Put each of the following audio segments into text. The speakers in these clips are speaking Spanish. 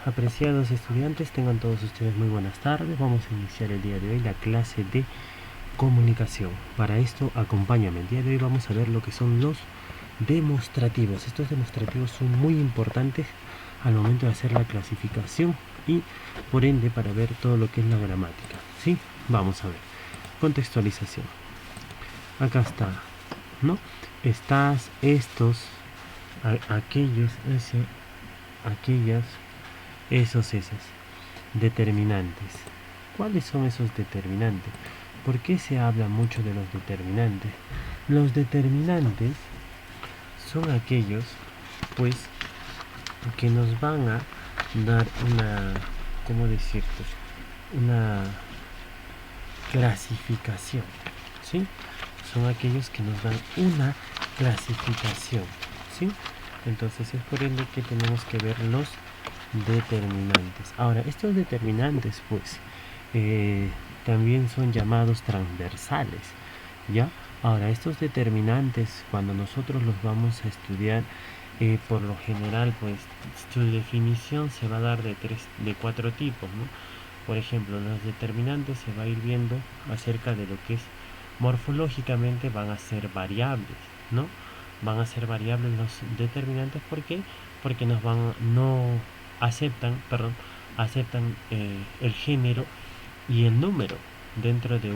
Apreciados estudiantes, tengan todos ustedes muy buenas tardes. Vamos a iniciar el día de hoy la clase de comunicación. Para esto, acompáñame. El día de hoy vamos a ver lo que son los demostrativos. Estos demostrativos son muy importantes al momento de hacer la clasificación y por ende para ver todo lo que es la gramática. ¿Sí? Vamos a ver. Contextualización. Acá está, ¿no? Estás, estos, aquellos, ese, aquellas, esos, esas. Determinantes. ¿Cuáles son esos determinantes? ¿Por qué se habla mucho de los determinantes? Los determinantes son aquellos, pues, que nos van a dar una, ¿cómo decirte? Una clasificación, ¿sí? Son aquellos que nos dan una clasificación, ¿sí? Entonces es por ende que tenemos que ver los determinantes. Ahora, estos determinantes, pues, también son llamados transversales, ¿ya? Ahora, estos determinantes, cuando nosotros los vamos a estudiar, por lo general, pues, su definición se va a dar de cuatro tipos, ¿no? Por ejemplo, los determinantes se va a ir viendo acerca de lo que es morfológicamente van a ser variables, ¿no? Van a ser variables los determinantes, ¿por qué? Porque no aceptan el género y el número dentro de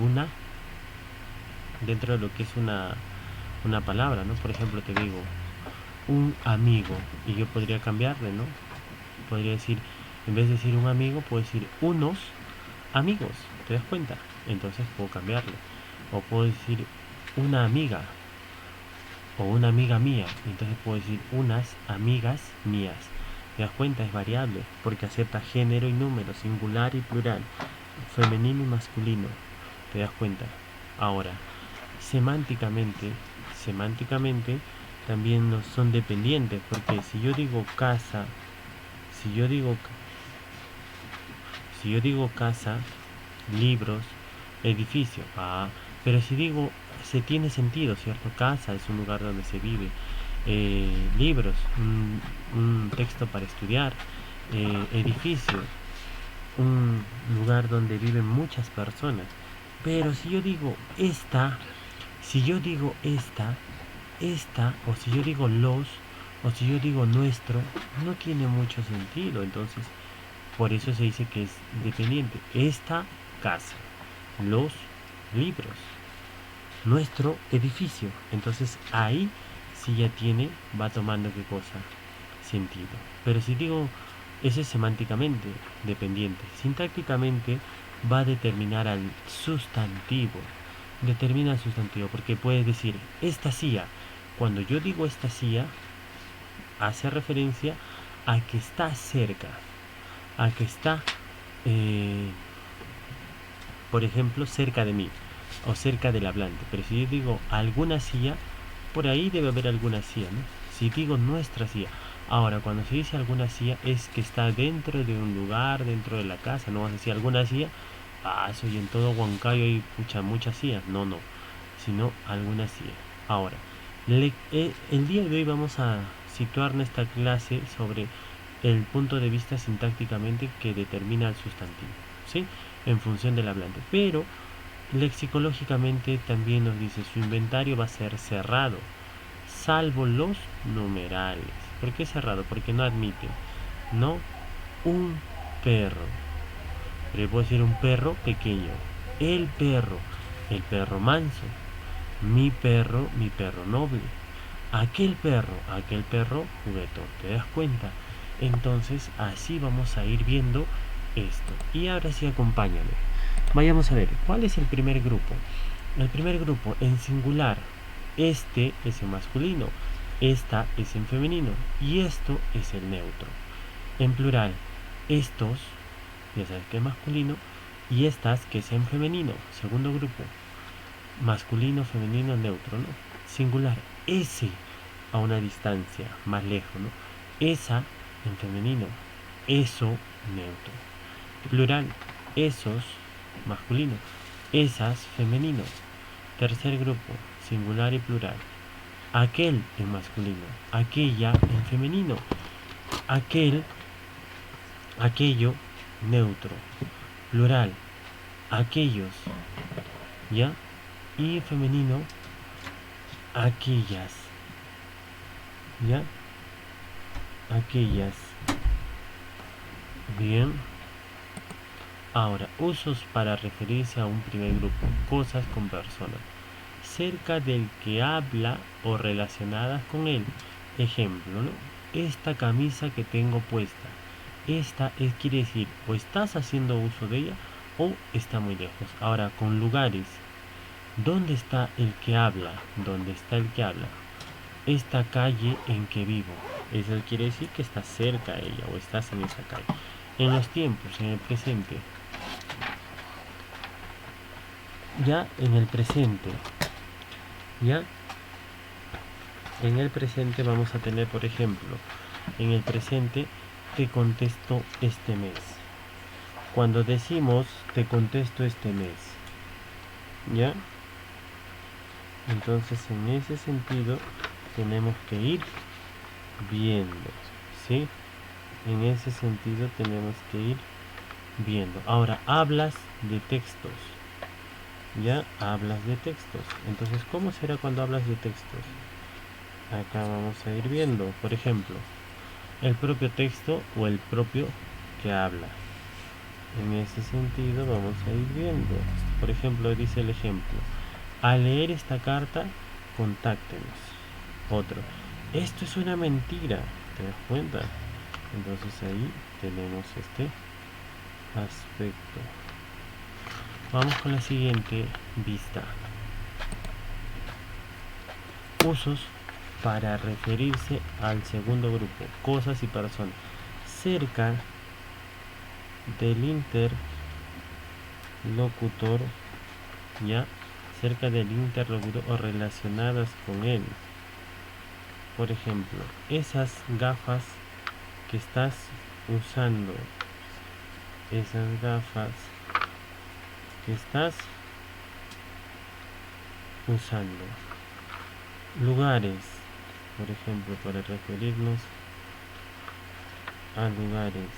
lo que es una palabra, ¿no? Por ejemplo, te digo un amigo y yo podría cambiarle, ¿no? Podría decir, en vez de decir un amigo, puedo decir unos amigos, ¿te das cuenta? Entonces puedo cambiarle. O puedo decir una amiga o una amiga mía, entonces puedo decir unas amigas mías. ¿Te das cuenta? Es variable porque acepta género y número, singular y plural, femenino y masculino. ¿Te das cuenta? Ahora, semánticamente también no son dependientes, porque si yo digo casa, si yo digo casa, libros, edificio, pero si digo, se tiene sentido, ¿cierto? Casa es un lugar donde se vive, libros, un texto para estudiar, edificio, un lugar donde viven muchas personas. Pero si yo digo esta, o si yo digo los, o si yo digo nuestro, no tiene mucho sentido. Entonces, por eso se dice que es dependiente. Esta casa, los libros, nuestro edificio. Entonces ahí sí ya va tomando qué cosa, sentido. Pero si digo, ese es semánticamente dependiente. Sintácticamente va a determinar al sustantivo. Determina el sustantivo porque puedes decir esta silla. Cuando yo digo esta silla, hace referencia a que está cerca, a que está, por ejemplo, cerca de mí o cerca del hablante. Pero si yo digo alguna silla, por ahí debe haber alguna silla, ¿no? Si digo nuestra silla. Ahora, cuando se dice alguna silla es que está dentro de un lugar, dentro de la casa. No vas a decir alguna silla, soy en todo Huancayo hay muchas sillas. No, sino alguna silla. Ahora, el día de hoy vamos a situar esta clase sobre el punto de vista sintácticamente que determina el sustantivo, ¿sí? En función del hablante. Pero lexicológicamente también nos dice su inventario va a ser cerrado, salvo los numerales. ¿Por qué cerrado? Porque no admite, no un perro, pero puedo decir un perro pequeño, el perro manso, mi perro noble, aquel perro juguetón. ¿Te das cuenta? Entonces así vamos a ir viendo esto. Y ahora sí, acompáñame. Vayamos a ver, ¿cuál es el primer grupo? El primer grupo en singular, este es en masculino, esta es en femenino y esto es el neutro. En plural, estos, ya sabes que es masculino, y estas que es en femenino. Segundo grupo, masculino, femenino, neutro, ¿no? Singular, ese a una distancia más lejos, ¿no? Esa en femenino, eso neutro. Plural, esos masculino, esas femenino. Tercer grupo, singular y plural, aquel en masculino, aquella en femenino, aquel aquello, neutro. Plural, aquellos, ¿ya? Y femenino, aquellas, ¿ya? Aquellas. Bien. Ahora, usos para referirse a un primer grupo, cosas con personas, cerca del que habla o relacionadas con él. Ejemplo, ¿no? Esta camisa que tengo puesta. Esta quiere decir o estás haciendo uso de ella o está muy lejos. Ahora, con lugares, ¿dónde está el que habla? ¿Dónde está el que habla? Esta calle en que vivo. Eso quiere decir que estás cerca de ella o estás en esa calle. En los tiempos, en el presente. Ya en el presente. Ya en el presente vamos a tener, por ejemplo, en el presente te contesto este mes. Cuando decimos te contesto este mes, ¿ya? Entonces en ese sentido tenemos que ir viendo, ¿sí? En ese sentido tenemos que ir viendo. Ahora, hablas de textos, ¿ya? Hablas de textos. Entonces, ¿cómo será cuando hablas de textos? Acá vamos a ir viendo, por ejemplo, el propio texto o el propio que habla. En ese sentido vamos a ir viendo. Por ejemplo, dice el ejemplo: al leer esta carta, contáctenos. Otro: esto es una mentira. ¿Te das cuenta? Entonces ahí tenemos este aspecto. Vamos con la siguiente vista. Usos para referirse al segundo grupo, cosas y personas, cerca del interlocutor, ya, cerca del interlocutor o relacionadas con él. Por ejemplo, esas gafas que estás usando, esas gafas que estás usando. Lugares, por ejemplo, para referirnos a lugares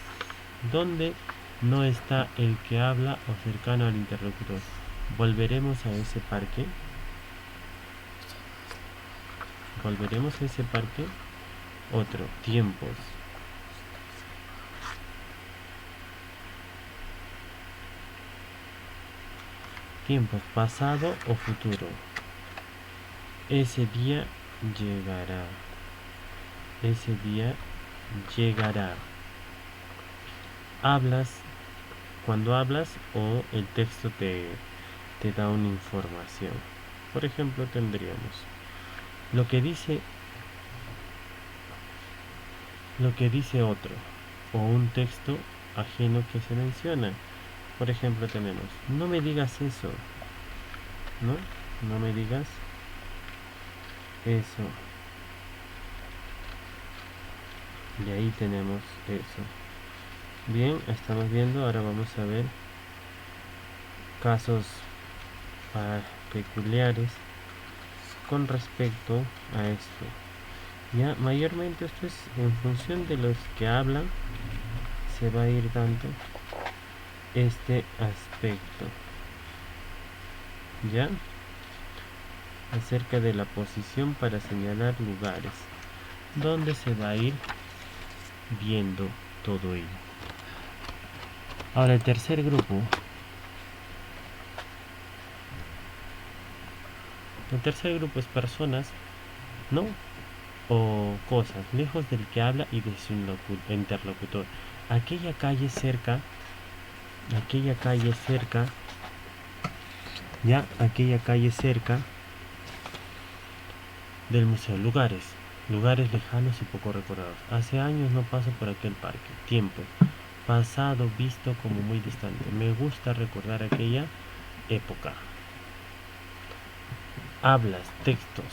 donde no está el que habla o cercano al interlocutor. Volveremos a ese parque. Volveremos a ese parque. Otro, tiempos. Tiempos, pasado o futuro. Ese día llegará. Ese día llegará. Hablas, cuando hablas o el texto te da una información. Por ejemplo, tendríamos lo que dice otro o un texto ajeno que se menciona. Por ejemplo, tenemos: no me digas eso, ¿no? No me digas eso. Y ahí tenemos eso. Bien, estamos viendo, ahora vamos a ver casos peculiares con respecto a esto. Ya, mayormente esto es en función de los que hablan, se va a ir dando este aspecto, ya, acerca de la posición para señalar lugares, donde se va a ir viendo todo ello. Ahora el tercer grupo. El tercer grupo es personas, ¿no? O cosas, lejos del que habla y de su interlocutor. Aquella calle cerca, ya, aquella calle cerca del museo. Lugares lejanos y poco recordados. Hace años no paso por aquel parque. Tiempo, pasado visto como muy distante. Me gusta recordar aquella época. Hablas, textos.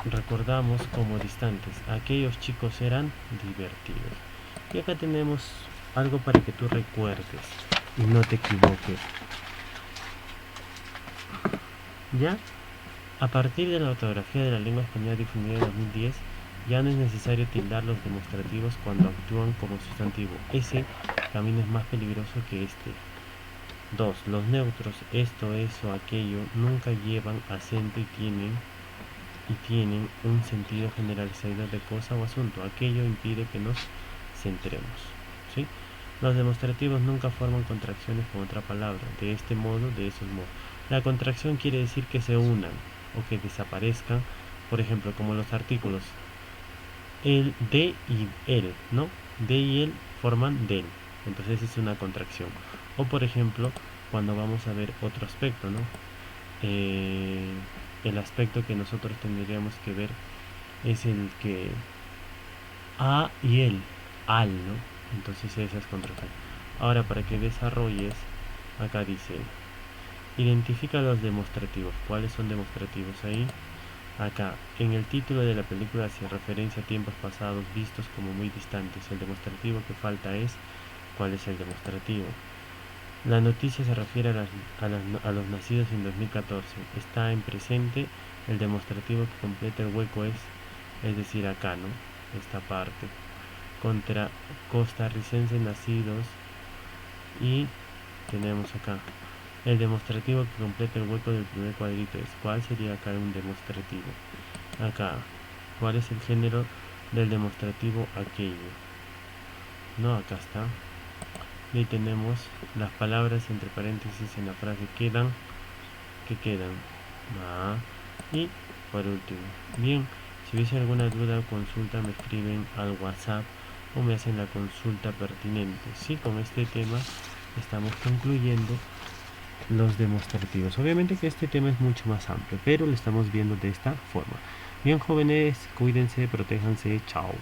Recordamos como distantes. Aquellos chicos eran divertidos. Y acá tenemos algo para que tú recuerdes y no te equivoques. ¿Ya? A partir de la ortografía de la lengua española difundida en 2010 Ya no es necesario tildar los demostrativos cuando actúan como sustantivo. Ese camino es más peligroso que este. 2. Los neutros, esto, eso, aquello, nunca llevan acento y tienen un sentido generalizado de cosa o asunto. Aquello impide que nos centremos. ¿Sí? Los demostrativos nunca forman contracciones con otra palabra. De este modo, de esos modos. La contracción quiere decir que se unan o que desaparezcan. Por ejemplo, como los artículos el, de y el, ¿no? De y el forman del. Entonces es una contracción. O por ejemplo, cuando vamos a ver otro aspecto, ¿no? El aspecto que nosotros tendríamos que ver es el que a y el, al, ¿no? Entonces esa es contracción. Ahora para que desarrolles, acá dice, identifica los demostrativos. ¿Cuáles son demostrativos ahí? Acá, en el título de la película hace referencia a tiempos pasados vistos como muy distantes. El demostrativo que falta es ¿cuál es el demostrativo? La noticia se refiere a los nacidos en 2014. Está en presente. El demostrativo que completa el hueco es decir, acá, ¿no? Esta parte. Contra costarricenses nacidos y tenemos acá. El demostrativo que completa el hueco del primer cuadrito es ¿cuál sería acá un demostrativo? Acá, ¿cuál es el género del demostrativo aquello? No, acá está. Y ahí tenemos las palabras entre paréntesis en la frase quedan, que quedan. Y por último, bien, si hubiese alguna duda o consulta me escriben al WhatsApp o me hacen la consulta pertinente. Sí, con este tema estamos concluyendo los demostrativos. Obviamente que este tema es mucho más amplio, pero lo estamos viendo de esta forma. Bien, jóvenes, cuídense, protéjanse, chao.